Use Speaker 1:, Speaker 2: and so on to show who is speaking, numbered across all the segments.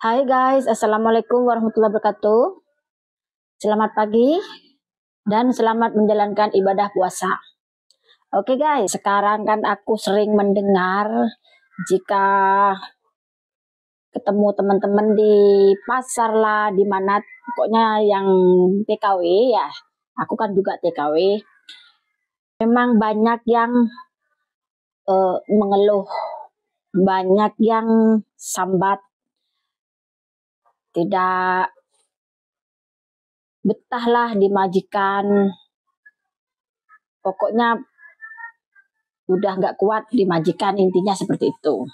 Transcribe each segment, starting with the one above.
Speaker 1: Hai guys, Assalamualaikum warahmatullahi wabarakatuh. Selamat pagi dan selamat menjalankan ibadah puasa. Oke guys, sekarang kan aku sering mendengar jika ketemu teman-teman di pasar lah, di mana pokoknya yang TKW ya. Aku kan juga TKW. Memang banyak yang mengeluh, banyak yang sambat, tidak betahlah di majikan. Pokoknya udah nggak kuat di majikan, intinya seperti itu.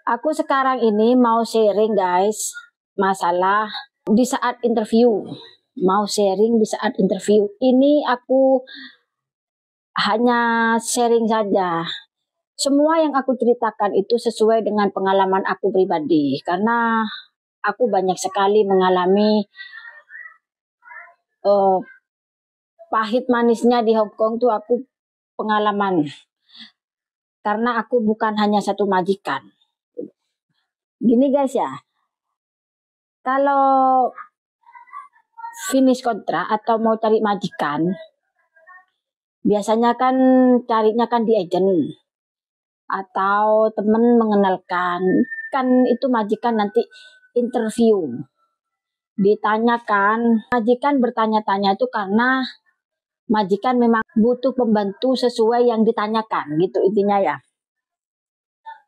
Speaker 1: Aku sekarang ini mau sharing guys, masalah di saat interview. Mau sharing di saat interview. Ini aku hanya sharing saja. Semua yang aku ceritakan itu sesuai dengan pengalaman aku pribadi. Karena aku banyak sekali mengalami pahit manisnya di Hong Kong tuh aku pengalaman. Karena aku bukan hanya satu majikan. Gini guys ya, kalau finish kontrak atau mau cari majikan, biasanya kan carinya kan di agent atau temen mengenalkan. Kan itu majikan nanti interview. Ditanyakan, majikan bertanya-tanya itu karena majikan memang butuh pembantu sesuai yang ditanyakan, gitu intinya ya.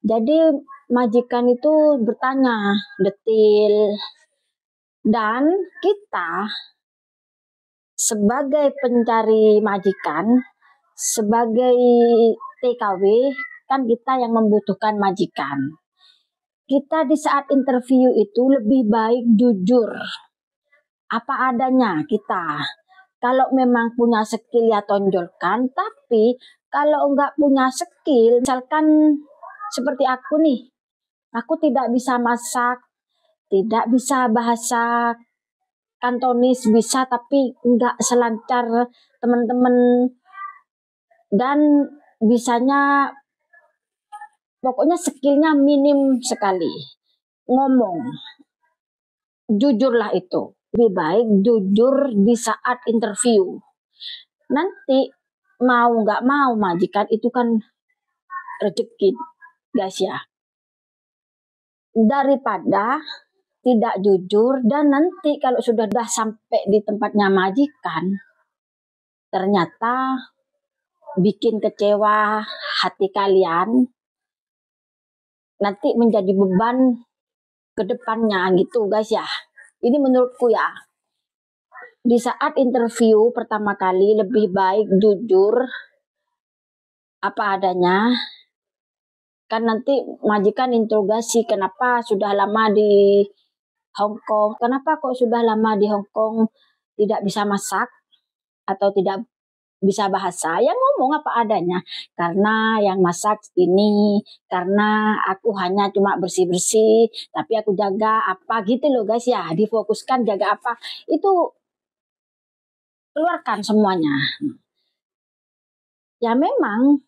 Speaker 1: Jadi majikan itu bertanya detail, dan kita sebagai pencari majikan, sebagai TKW, kan kita yang membutuhkan majikan. Kita di saat interview itu lebih baik jujur, apa adanya kita. Kalau memang punya skill ya tonjolkan, tapi kalau enggak punya skill, misalkan seperti aku nih, aku tidak bisa masak, tidak bisa bahasa Kantonis, bisa tapi enggak selancar teman-teman, dan bisanya pokoknya skillnya minim sekali. Ngomong, jujurlah itu. Lebih baik jujur di saat interview. Nanti mau nggak mau majikan itu kan rezeki guys ya. Daripada tidak jujur dan nanti kalau sudah sampai di tempatnya majikan, ternyata bikin kecewa hati kalian, nanti menjadi beban ke depannya gitu guys ya. Ini menurutku ya. Di saat interview pertama kali lebih baik jujur apa adanya. Kan nanti majikan interogasi, kenapa sudah lama di Hong Kong? Kenapa kok sudah lama di Hong Kong tidak bisa masak atau tidak bisa bahasa? Ya ngomong apa adanya. Karena yang masak ini, karena aku hanya cuma bersih-bersih, tapi aku jaga apa gitu loh guys ya. Difokuskan jaga apa, itu keluarkan semuanya. Ya memang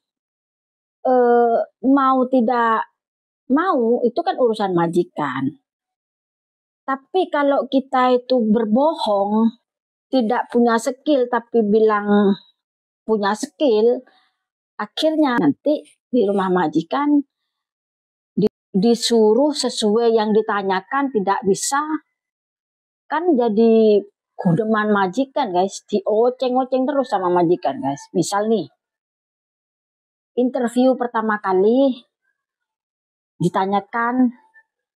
Speaker 1: mau tidak mau itu kan urusan majikan. Tapi kalau kita itu berbohong, tidak punya skill tapi bilang punya skill, akhirnya nanti di rumah majikan disuruh sesuai yang ditanyakan tidak bisa, kan jadi kudeman majikan guys, dioceng-oceng terus sama majikan guys. Misal nih, interview pertama kali ditanyakan,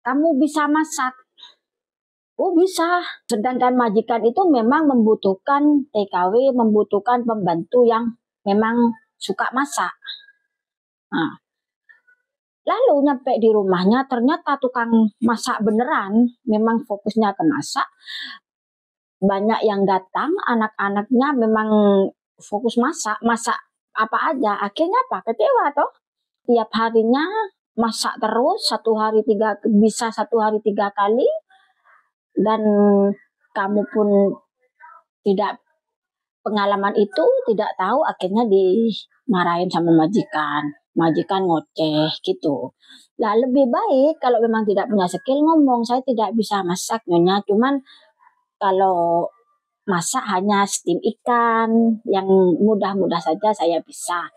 Speaker 1: kamu bisa masak? Oh bisa. Sedangkan majikan itu memang membutuhkan TKW, membutuhkan pembantu yang memang suka masak. Nah, lalu nyampe di rumahnya ternyata tukang masak beneran, memang fokusnya ke masak. Banyak yang datang, anak-anaknya memang fokus masak, masak apa aja. Akhirnya apa? Kecewa toh. Tiap harinya masak terus, bisa satu hari 3 kali. Dan kamu pun tidak pengalaman itu, tidak tahu, akhirnya dimarahin sama majikan. majikan ngoceh gitu. Lah lebih baik kalau memang tidak punya skill ngomong, saya tidak bisa masak nyonya, cuman kalau masak hanya steam ikan yang mudah-mudah saja saya bisa.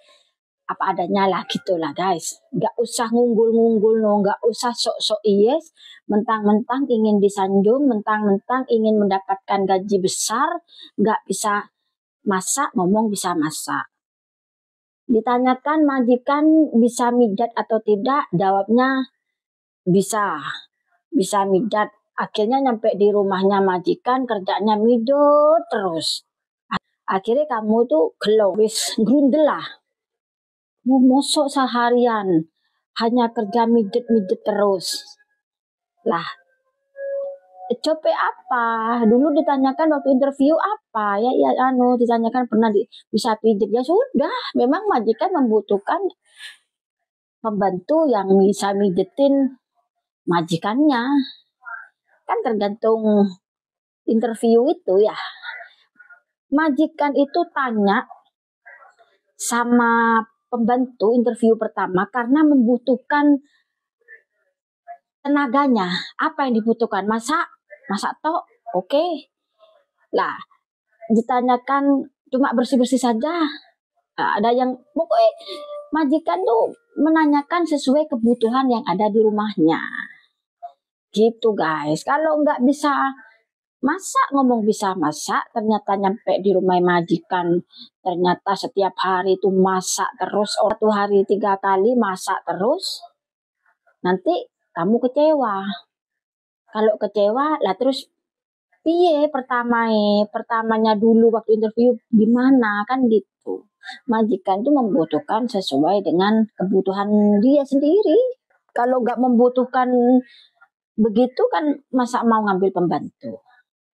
Speaker 1: Apa adanya lah gitulah guys. Nggak usah ngunggul-ngunggul no, nggak usah sok-sok yes, mentang-mentang ingin disanjung, mentang-mentang ingin mendapatkan gaji besar, nggak bisa masak, ngomong bisa masak. Ditanyakan majikan bisa mijat atau tidak, jawabnya bisa, bisa mijat. Akhirnya nyampe di rumahnya majikan, kerjanya midot terus. Akhirnya kamu tuh gelo, wis grundel lah. Mau mosok seharian hanya kerja mijet-mijet terus. Lah, coba apa? Dulu ditanyakan waktu interview apa? Ya ditanyakan pernah bisa pijet. Ya sudah, memang majikan membutuhkan pembantu yang bisa mijetin majikannya. Kan tergantung interview itu ya. Majikan itu tanya sama pembantu interview pertama karena membutuhkan tenaganya. Apa yang dibutuhkan? Masak tok, oke. Lah, ditanyakan cuma bersih-bersih saja. Nah, ada yang pokoknya majikan tuh menanyakan sesuai kebutuhan yang ada di rumahnya. Gitu guys. Kalau nggak bisa masak, ngomong bisa masak, ternyata nyampe di rumah majikan, ternyata setiap hari itu masak terus, satu hari 3 kali masak terus, nanti kamu kecewa. Kalau kecewa, lah terus piye pertamanya dulu waktu interview gimana kan gitu. Majikan itu membutuhkan sesuai dengan kebutuhan dia sendiri. Kalau nggak membutuhkan begitu kan masa mau ngambil pembantu.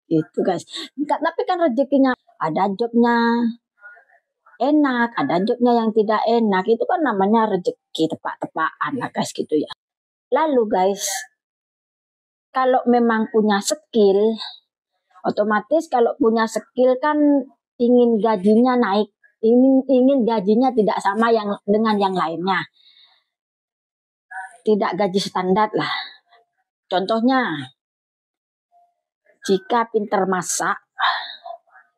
Speaker 1: Gitu guys. Tapi kan rezekinya ada jobnya enak, ada jobnya yang tidak enak. Itu kan namanya rezeki tepak-tepakan lah guys gitu ya. Lalu guys, kalau memang punya skill, otomatis kalau punya skill kan ingin gajinya naik, ingin gajinya tidak sama yang dengan yang lainnya. Tidak gaji standar lah. Contohnya, jika pinter masak,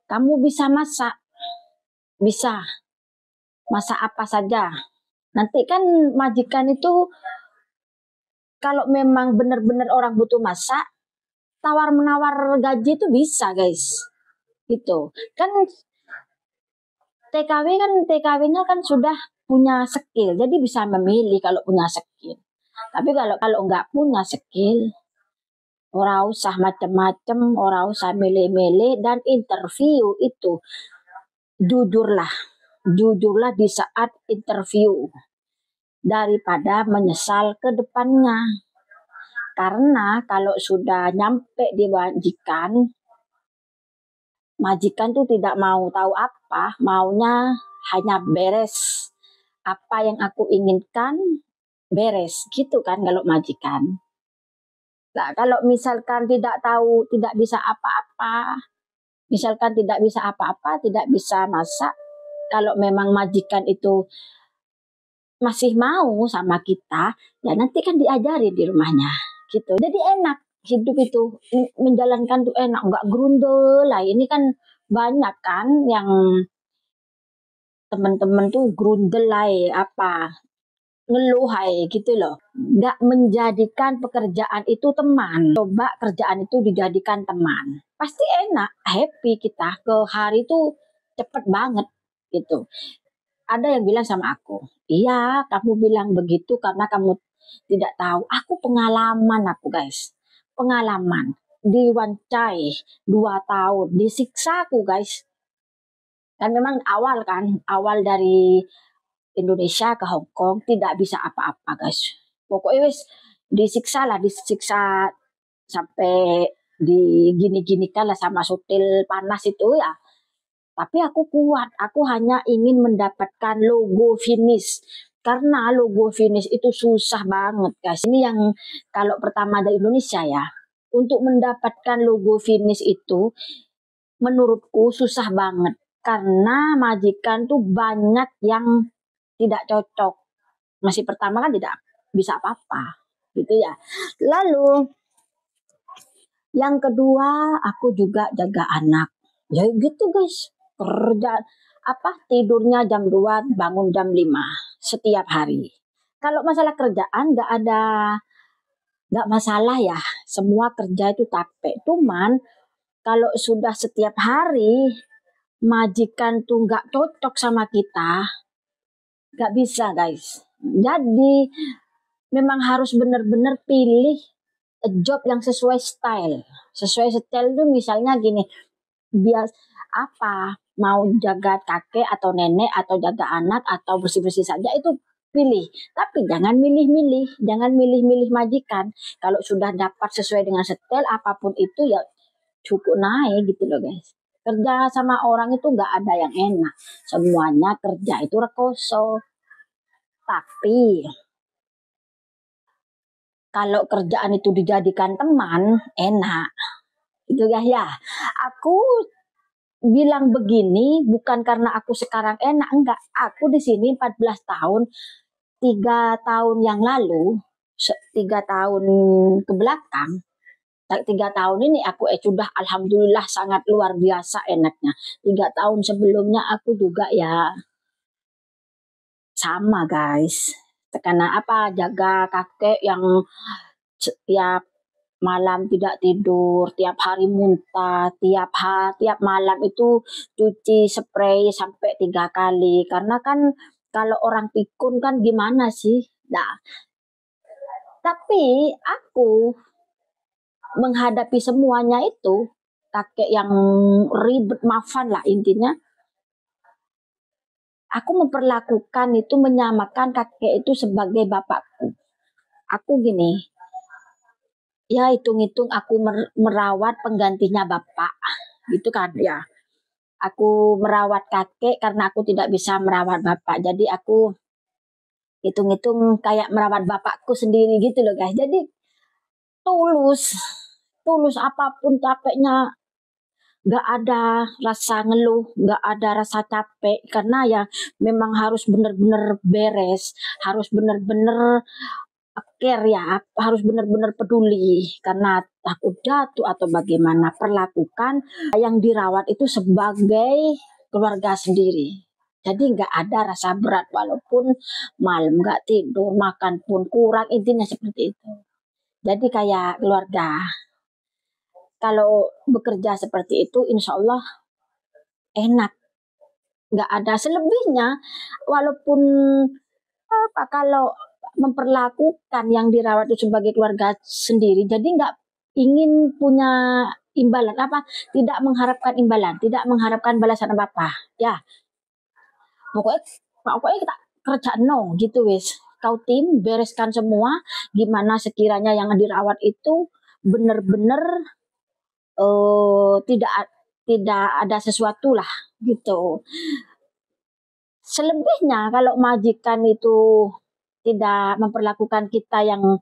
Speaker 1: kamu bisa masak. Bisa. Masak apa saja. Nanti kan majikan itu, kalau memang benar-benar orang butuh masak, tawar-menawar gaji itu bisa guys. Gitu. Kan TKW-nya kan sudah punya skill. Jadi bisa memilih kalau punya skill. Tapi kalau nggak punya skill, ora usah macem-macem, ora usah milih-milih, dan interview itu jujurlah di saat interview daripada menyesal ke depannya. Karena kalau sudah nyampe di majikan tuh tidak mau tahu apa, maunya hanya beres. Apa yang aku inginkan beres, gitu kan kalau majikan. Nah, kalau misalkan tidak tahu, tidak bisa apa-apa, misalkan tidak bisa apa-apa, tidak bisa masak, kalau memang majikan itu masih mau sama kita, ya nanti kan diajari di rumahnya, gitu. Jadi enak hidup itu, menjalankan tuh enak, nggak grundel lah. Ini kan banyak kan yang teman-teman tuh grundel lah, apa ngeluh gitu loh. Nggak menjadikan pekerjaan itu teman. Coba kerjaan itu dijadikan teman. Pasti enak, happy kita. Ke hari itu cepet banget gitu. Ada yang bilang sama aku, iya kamu bilang begitu karena kamu tidak tahu. Aku pengalaman aku guys. Pengalaman. Diwancai 2 tahun. Disiksa aku guys. Dan memang awal dari Indonesia ke Hong Kong tidak bisa apa-apa guys. Pokoknya wis disiksa sampai digini-ginikan lah sama sutil panas itu ya. Tapi aku kuat, aku hanya ingin mendapatkan logo finish. Karena logo finish itu susah banget guys. Ini yang kalau pertama dari Indonesia ya. Untuk mendapatkan logo finish itu menurutku susah banget. Karena majikan tuh banyak yang tidak cocok. Masih pertama kan tidak bisa apa-apa, gitu ya. Lalu yang kedua, aku juga jaga anak. Ya gitu guys, kerja tidurnya jam 2, bangun jam 5 setiap hari. Kalau masalah kerjaan nggak masalah ya, semua kerja itu capek. Cuman kalau sudah setiap hari majikan tuh nggak cocok sama kita, nggak bisa guys. Jadi memang harus benar-benar pilih job yang sesuai style. Sesuai style itu misalnya gini, bias mau jaga kakek atau nenek atau jaga anak atau bersih-bersih saja itu pilih. Tapi jangan milih-milih majikan. Kalau sudah dapat sesuai dengan style apapun itu ya cukup naik gitu loh guys. Kerja sama orang itu nggak ada yang enak. Semuanya kerja itu rekoso. Tapi kalau kerjaan itu dijadikan teman, enak. Itu ya. Aku bilang begini bukan karena aku sekarang enak, enggak. Aku di sini 14 tahun, 3 tahun yang lalu, 3 tahun ke belakang, 3 tahun ini aku sudah alhamdulillah sangat luar biasa enaknya. 3 tahun sebelumnya aku juga ya sama guys. Karena jaga kakek yang setiap malam tidak tidur, tiap hari muntah, tiap malam itu cuci spray sampai 3 kali. Karena kan kalau orang pikun kan gimana sih? Nah, tapi aku menghadapi semuanya itu, kakek yang ribet mafan lah intinya, aku memperlakukan itu, menyamakan kakek itu sebagai bapakku. Aku gini, ya hitung-hitung aku merawat penggantinya bapak, gitu kan ya. Aku merawat kakek karena aku tidak bisa merawat bapak. Jadi aku hitung-hitung kayak merawat bapakku sendiri gitu loh guys. Jadi tulus apapun capeknya, nggak ada rasa ngeluh, nggak ada rasa capek karena ya memang harus benar-benar beres, harus benar-benar care ya, harus benar-benar peduli karena takut jatuh atau bagaimana, perlakukan yang dirawat itu sebagai keluarga sendiri. Jadi nggak ada rasa berat walaupun malam nggak tidur, makan pun kurang, intinya seperti itu. Jadi kayak keluarga. Kalau bekerja seperti itu, insya Allah enak. Nggak ada selebihnya. Walaupun kalau memperlakukan yang dirawat itu sebagai keluarga sendiri, jadi nggak ingin punya imbalan tidak mengharapkan imbalan, tidak mengharapkan balasan apa ya. Pokoknya kita kerja gitu wis. Kau tim bereskan semua, gimana sekiranya yang dirawat itu benar-benar tidak ada sesuatu lah gitu. Selebihnya kalau majikan itu tidak memperlakukan kita yang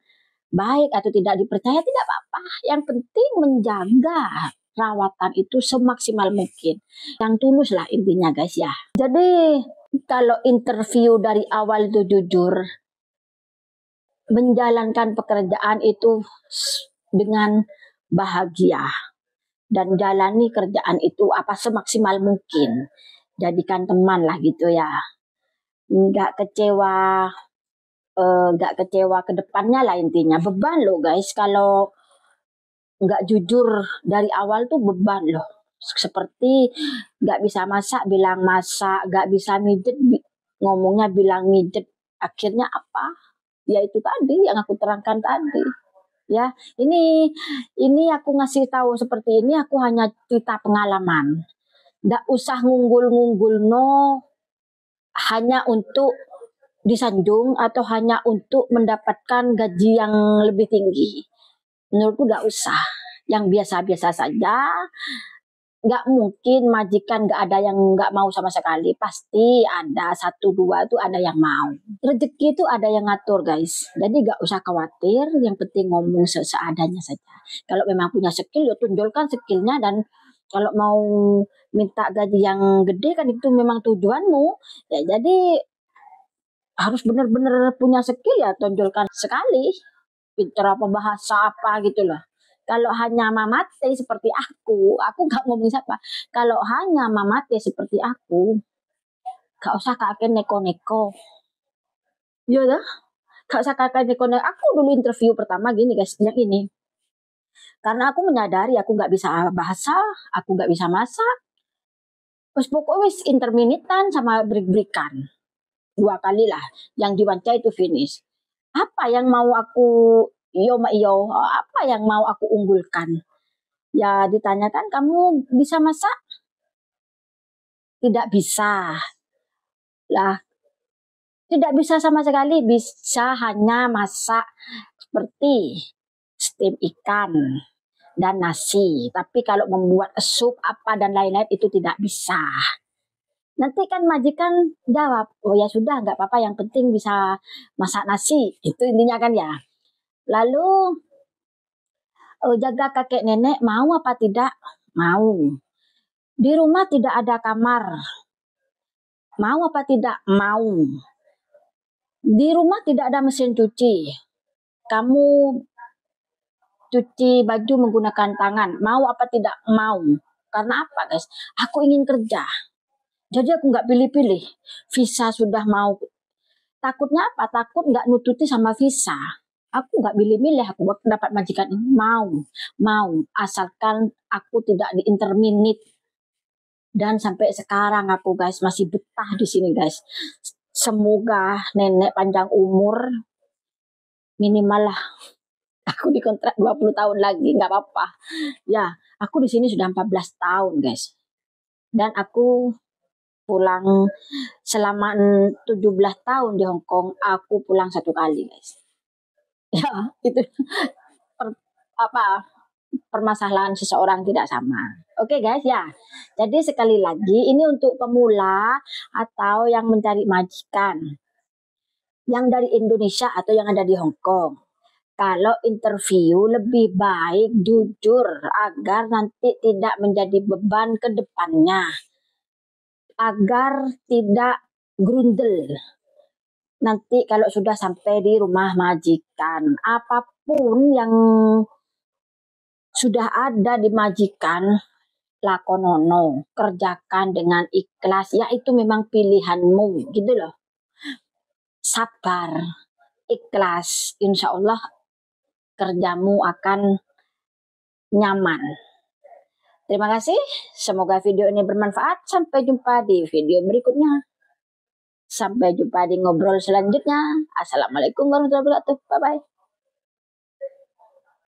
Speaker 1: baik atau tidak dipercaya, tidak apa-apa. Yang penting menjaga rawatan itu semaksimal mungkin. Yang tulus lah intinya guys ya. Jadi kalau interview dari awal itu jujur, menjalankan pekerjaan itu dengan bahagia dan jalani kerjaan itu semaksimal mungkin. Jadikan teman lah gitu ya. Nggak kecewa ke depannya lah intinya. Beban loh guys kalau nggak jujur dari awal tuh beban loh. Seperti nggak bisa masak bilang masak, nggak bisa mijet ngomongnya bilang mijet. Akhirnya apa? Ya itu tadi yang aku terangkan tadi. Ya, ini aku ngasih tahu seperti ini, aku hanya cerita pengalaman. Nggak usah ngunggul-ngunggul hanya untuk disanjung atau hanya untuk mendapatkan gaji yang lebih tinggi. Menurutku nggak usah. Yang biasa-biasa saja. Nggak mungkin majikan nggak ada yang nggak mau sama sekali. Pasti ada 1-2 itu ada yang mau. Rezeki itu ada yang ngatur guys. Jadi nggak usah khawatir. Yang penting ngomong seadanya saja. Kalau memang punya skill, ya tunjukkan skillnya. Dan kalau mau minta gaji yang gede kan itu memang tujuanmu. Ya jadi harus benar-benar punya skill ya, tonjolkan sekali. Pinter apa, bahasa apa gitu loh. Kalau hanya mamate seperti aku gak ngomong siapa. Kalau hanya mamate seperti aku, gak usah kakek neko-neko. Iya dah, gak usah kakek neko-neko. Aku dulu interview pertama gini guys, yang ini. Karena aku menyadari aku gak bisa bahasa, aku gak bisa masak. Terus pokoknya wis interminitan sama break-breakan. 2 kali lah, yang diwawancara itu finish. Apa yang mau aku apa yang mau aku unggulkan? Ya ditanyakan, kamu bisa masak? Tidak bisa. Lah, tidak bisa sama sekali, bisa hanya masak seperti steam ikan dan nasi. Tapi kalau membuat sup apa dan lain-lain itu tidak bisa. Nanti kan majikan jawab, oh ya sudah nggak apa-apa, yang penting bisa masak nasi. Itu intinya kan ya. Lalu jaga kakek nenek mau apa tidak? Mau. Di rumah tidak ada kamar. Mau apa tidak? Mau. Di rumah tidak ada mesin cuci. Kamu cuci baju menggunakan tangan. Mau apa tidak? Mau. Karena apa guys? Aku ingin kerja. Jadi aku nggak pilih-pilih. Visa sudah mau. Takutnya apa? Takut nggak nututi sama visa. Aku nggak pilih-pilih. Aku dapat majikan ini. Mau. Asalkan aku tidak diinterminate. Dan sampai sekarang aku guys masih betah di sini guys. Semoga nenek panjang umur. Minimal lah. Aku dikontrak 20 tahun lagi, nggak apa-apa. Ya, aku di sini sudah 14 tahun guys. Dan aku pulang selama 17 tahun di Hong Kong, aku pulang 1 kali guys. Ya, itu permasalahan seseorang tidak sama. Oke guys ya. Jadi sekali lagi ini untuk pemula atau yang mencari majikan yang dari Indonesia atau yang ada di Hong Kong. Kalau interview lebih baik jujur agar nanti tidak menjadi beban ke depannya. Agar tidak grundel. Nanti kalau sudah sampai di rumah majikan, apapun yang sudah ada di majikan, lakonono, kerjakan dengan ikhlas. Ya itu memang pilihanmu gitu loh. Sabar, ikhlas, insya Allah kerjamu akan nyaman. Terima kasih, semoga video ini bermanfaat. Sampai jumpa di video berikutnya. Sampai jumpa di ngobrol selanjutnya. Assalamualaikum warahmatullahi wabarakatuh. Bye-bye.